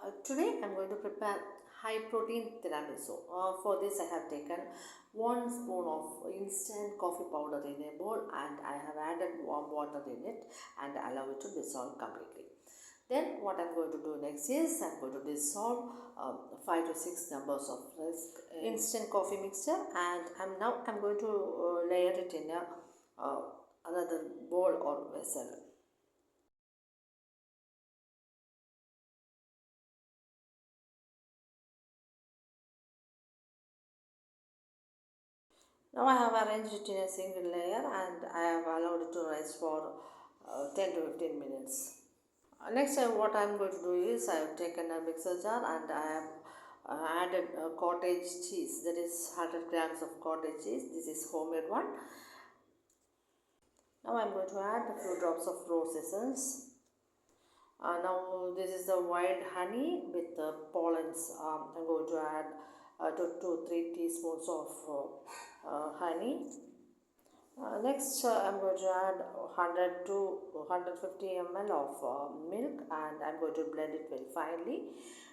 Today I'm going to prepare high protein tiramisu. For this I have taken 1 spoon of instant coffee powder in a bowl and I have added warm water in it and allow it to dissolve completely. Then what I'm going to do next is I'm going to dissolve 5 to 6 numbers of this instant coffee mixture, and I'm going to layer it in a another bowl or vessel. Now I have arranged it in a single layer and I have allowed it to rest for 10 to 15 minutes. Next what I am going to do is I have taken a mixer jar and I have added cottage cheese, that is 100 grams of cottage cheese. This is homemade one. Now I am going to add a few drops of rose essence. Now this is the wild honey with the pollens. I'm going to add 2 to 3 teaspoons of honey. Next, I'm going to add 100 to 150 ml of milk and I'm going to blend it very finely.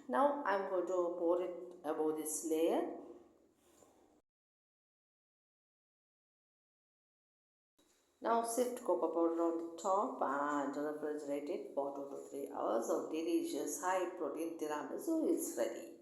Now I'm going to pour it above this layer. Now sift cocoa powder on the top and refrigerate it for 2 to 3 hours. So delicious high protein tiramisu is ready.